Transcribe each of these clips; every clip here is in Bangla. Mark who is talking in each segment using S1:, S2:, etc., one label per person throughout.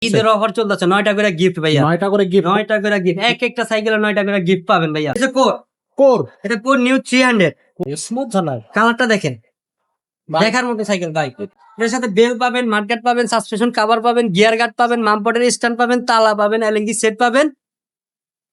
S1: ঈদের অফার চলতেছে 9টা করে গিফট ভাইয়া
S2: 9টা করে গিফট
S1: 9টা করে গিফট এক একটা সাইকেলে 9টা করে গিফট পাবেন ভাইয়া এটা কোর
S2: কোর
S1: এটা কোর নিউ 300
S2: স্মুথ ঝালাই
S1: কালারটা দেখেন দেখার মতো সাইকেল ভাই এর সাথে বেল পাবেন মাডগার্ড পাবেন সাসপেনশন কভার পাবেন গিয়ার গার্ড পাবেন মামপটের স্ট্যান্ড পাবেন তালা পাবেন এলএনজি সেট পাবেন।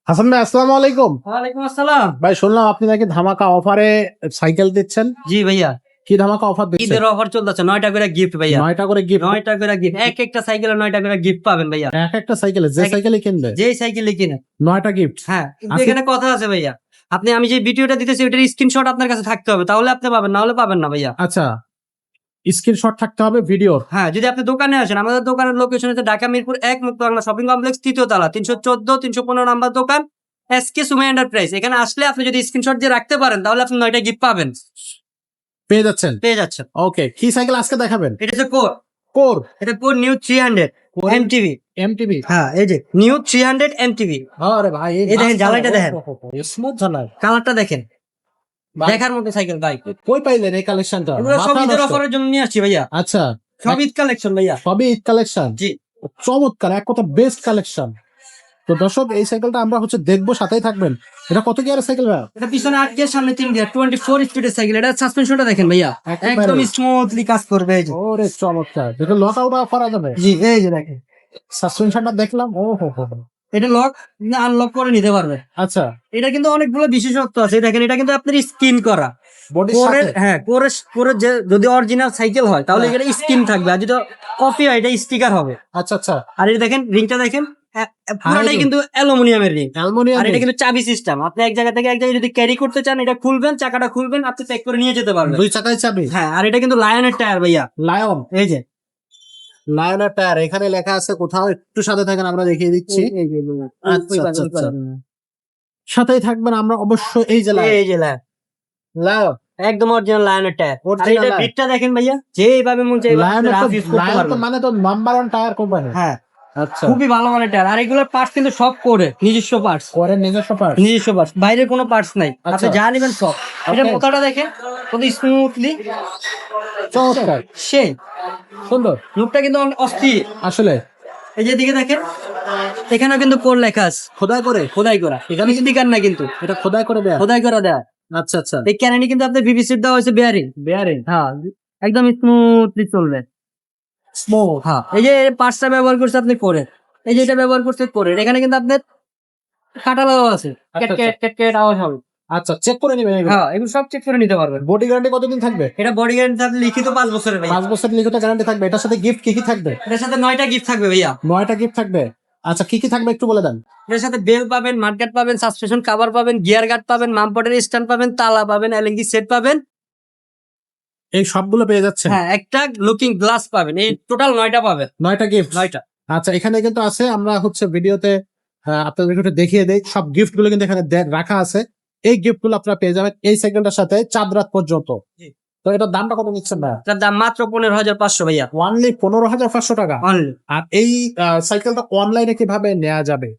S2: হাসান ভাই আসসালামু আলাইকুম।
S1: ওয়ালাইকুম আসসালাম।
S2: ভাই শুনলাম আপনি নাকি ধামাকা অফারে সাইকেল দিচ্ছেন।
S1: জি ভাইয়া
S2: কি ধামাকা অফার দিচ্ছেন?
S1: ঈদের অফার চলতেছে 9টা করে গিফট ভাইয়া
S2: 9টা করে গিফট
S1: 9টা করে গিফট এক একটা সাইকেলে 9টা করে গিফট পাবেন ভাইয়া
S2: এক একটা সাইকেলে যে সাইকেলই কিনবে
S1: যেই সাইকেলে কিনে
S2: 9টা গিফট।
S1: হ্যাঁ কিন্তু এখানে কথা আছে ভাইয়া আপনি আমি যে ভিডিওটা দিতেছি ওটার স্ক্রিনশট আপনার কাছে থাকতে হবে তাহলে আপনি পাবেন না হলে পাবেন না ভাইয়া।
S2: আচ্ছা স্ক্রিনশট থাকতে হবে ভিডিওর।
S1: হ্যাঁ যদি আপনি দোকানে আসেন আমাদের দোকানের লোকেশন হচ্ছে ঢাকা মিরপুর 1 মুক্তাবাংলা শপিং কমপ্লেক্স 3য় তলা 314 315 নাম্বার দোকান এসকে সুমা এন্টারপ্রাইজ। এখানে আসলে আপনি যদি স্ক্রিনশট দিয়ে রাখতে পারেন তাহলে আপনি 9টা গিফট পাবেন
S2: পেয়ে যাচ্ছেন।
S1: যাচ্ছেন।
S2: ওকে কি সাইকেল আজকে দেখাবেন?
S1: এটা হচ্ছে কোর
S2: কোর
S1: এটা কোর নিউ 300 এমটিভি
S2: এমটিভি।
S1: হ্যাঁ এই যে নিউ 300 এমটিভি।
S2: আরে ভাই
S1: এই দেখেন জ্বালাইটা দেখেন
S2: স্মুথ ঝালাই
S1: কালারটা দেখেন দেখার মতো সাইকেল ভাই।
S2: কই পাইলেন এই কালেকশনটা?
S1: এগুলো সব ঈদের অফারের জন্য নিয়ে আসছি ভাইয়া।
S2: আচ্ছা
S1: সব ঈদ কালেকশন ভাইয়া
S2: সবই ঈদ কালেকশন।
S1: জি
S2: চমৎকার এক কথা বেস্ট কালেকশন। তো দর্শক এই সাইকেলটা আমরা দেখবো সাথেই থাকবেন। এটা কত গিয়ারের সাইকেল ভাই?
S1: এটা পিছনে 8 গিয়ার সামনে 3 গিয়ার 24 স্পিডের সাইকেল। এটা সাসপেনশনটা দেখেন ভাইয়া
S2: একেবারে।
S1: একদম স্মুথলি কাজ করবে এই যে।
S2: ওরে চমৎকার এটা লক আউট করা যাবে।
S1: জি এই যে দেখেন
S2: সাসপেনশনটা দেখলাম ও হো হো।
S1: এটা লক আনলক করে নিতে পারবে।
S2: আচ্ছা
S1: এটা কিন্তু অনেকগুলো বিশেষত্ব আছে দেখেন এটা কিন্তু আপনার স্কিন করা
S2: বডি
S1: কোরের হ্যাঁ কোরের যে যদি অরিজিনাল সাইকেল হয় তাহলে এটা স্কিন থাকবে আর যদি কপি হয় এটা স্টিকার হবে।
S2: আচ্ছা আচ্ছা
S1: আর এটা দেখেন রিংটা দেখেন পুরোটাই
S2: ring।
S1: কিন্তু অ্যালুমিনিয়ামের রিং
S2: অ্যালুমিনিয়াম
S1: আর এটা কিন্তু চাবি সিস্টেম। আপনি এক জায়গা থেকে এক জায়গায় যদি ক্যারি করতে চান এটা খুলবেন চাকাটা খুলবেন আপনি চেক করে নিয়ে যেতে পারবেন।
S2: দুই চাকায় চাবি।
S1: হ্যাঁ আর এটা কিন্তু লায়নের টায়ার ভাইয়া
S2: লায়ন
S1: এই যে
S2: লায়নের টায়ার এখানে লেখা আছে কোথাও একটু সাথে থাকেন আমরা দেখিয়ে দিচ্ছি। আচ্ছা, আচ্ছা, আচ্ছা। সাথেই থাকবেন আমরা অবশ্যই এই যে
S1: এই যে
S2: লায়ন
S1: একদম অরিজিনাল লায়নের টায়ার। আর
S2: Original
S1: এটা
S2: lion।
S1: বিটটা দেখেন ভাইয়া যেভাবে মন চাই
S2: লায়নের
S1: রাফ ইউজ করতে
S2: লায়ন তো
S1: পারবেন।
S2: মানে তো নাম্বার 1 টায়ার কোম্পানি।
S1: হ্যাঁ
S2: আচ্ছা
S1: খুবই ভালো মানের টায়ার আর এগুলোর পার্টস কিন্তু সব করে নিজস্ব পার্টস
S2: করে নিজস্ব পার্ট।
S1: নিজস্ব পার্টস বাইরের কোনো পার্টস নাই। আপনি
S2: আচ্ছা।
S1: যা নেবেন সব। এটা মোটাটা দেখেন কত স্মুথলি
S2: চমৎকার
S1: সেই
S2: সুন্দর
S1: লুকটা কিন্তু অনেক অস্থির।
S2: আসলে
S1: এই যে দিকে দেখেন এখানেও কিন্তু কোড লেখা আছে
S2: খোদাই করে
S1: খোদাই করা এখানে স্টিকার না কিন্তু
S2: এটা খোদাই করে দেয়া।
S1: খোদাই করা দেয়া।
S2: আচ্ছা আচ্ছা
S1: এই ক্যানানি কিন্তু আপনার বিবিসির দেওয়া হয়েছে বেয়ারিং
S2: বেয়ারিং
S1: হ্যাঁ একদম স্মুথলি চলবে।
S2: স্মুথ।
S1: হ্যাঁ এই যে পার্টসটা ব্যবহার করছে আপনি করে এই যে এটা ব্যবহার করছে করে এখানে কিন্তু আপনার কাটা লাগাও আছে
S2: আচ্ছা,
S1: ক্যাট ক্যাট ক্যাট আওয়াজ হবে।
S2: আচ্ছা চেক করে নেবেন এগুলো।
S1: হ্যাঁ এগুলো সব চেক করে নিতে পারবেন।
S2: বডি গ্যারান্টি কতদিন থাকবে?
S1: এটা বডি গ্যারান্টি থাকবে লিখিত 5 বছরের ভাই।
S2: 5 বছরের লিখিত গ্যারান্টি থাকবে। এটার সাথে গিফট কি কি থাকবে?
S1: এটার সাথে 9টা গিফট থাকবে ভাইয়া
S2: 9টা গিফট থাকবে। আচ্ছা কি কি থাকবে একটু বলে দেন।
S1: এটার সাথে বেল পাবেন মাডগার্ড পাবেন সাসপেনশন কভার পাবেন গিয়ার গার্ড পাবেন মামপটের স্ট্যান্ড পাবেন তালা পাবেন এলএনজি সেট পাবেন।
S2: এই সবগুলো পেয়ে যাচ্ছেন।
S1: হ্যাঁ একটা লুকিং গ্লাস পাবেন। এই টোটাল 9টা পাবেন
S2: 9টা গিফট।
S1: 9টা।
S2: আচ্ছা এখানে কিন্তু আছে আমরা ভিডিওতে আপনাদের একটু দেখিয়ে দেই সব গিফট গুলো কিন্তু এখানে রাখা আছে। এই গিফট গুলো আপনারা পেয়ে যাবেন এই সেকেন্ডের সাথে চাঁদ রাত পর্যন্ত।
S1: জি।
S2: তো এটার দামটা কত নিচ্ছেন না?
S1: এটার দাম মাত্র 15,500 ভাইয়া
S2: অনলি 15,500 টাকা।
S1: অনলি।
S2: আর এই সাইকেলটা অনলাইনে কিভাবে নেওয়া যাবে?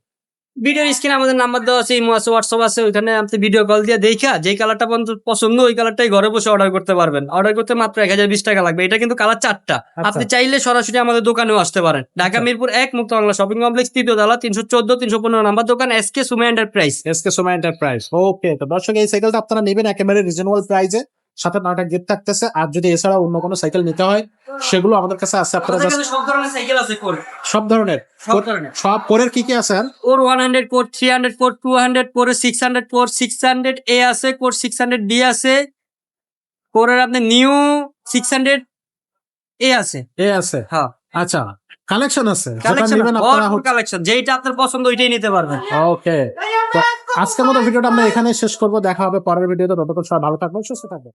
S1: ভিডিওর স্ক্রিনে আমাদের নাম্বার দেওয়া আছে ইমো আছে হোয়াটসঅ্যাপ আছে ওইখানে আপনি ভিডিও কল দিয়ে দেখা যেই কালারটা পছন্দ ওই কালারটাই ঘরে বসে অর্ডার করতে পারবেন। অর্ডার করতে মাত্র 1020 টাকা লাগবে। এটা কিন্তু কালার 4টা। আপনি চাইলে সরাসরি আমাদের দোকানেও আসতে পারেন। ঢাকা মিরপুর 1 মুক্তাবাংলা শপিং কমপ্লেক্স 3য় তলা 314 315 নাম্বার দোকান SK Suma enterprise.
S2: SK Soma enterprise. Okay তো দর্শক এই সাইকেলটা আপনারা নেবেন একেবারে রিজনেবল প্রাইসে সাথে 9টা গিফট থাকতেছে। আর যদি এছাড়া অন্য কোনো সাইকেল নিতে হয় সেগুলো আমাদের কাছে আছে। আপনারা
S1: আমাদের
S2: just
S1: কাছে সব ধরনের সাইকেল আছে কোর
S2: সব ধরনের
S1: সব ধরনের
S2: সব কোরের কি কি আছে?
S1: Core 100 core 300 core 200 core 600 core 600 এ আছে কোর 600 ডি আছে কোরের আপনি নিউ 600 এ আছে।
S2: আছে।
S1: হ্যাঁ
S2: আচ্ছা কালেকশন আছে যেটা
S1: কালেকশন
S2: নেবেন আপনারা।
S1: কালেকশন যেটা আপনার পছন্দ ওইটাই নিতে পারবেন।
S2: ওকে তো আজকের মতো ভিডিওটা আমরা এখানে শেষ করব। দেখা হবে পরের ভিডিওতে। ততক্ষণ সবাই ভালো থাকবেন সুস্থ থাকবেন।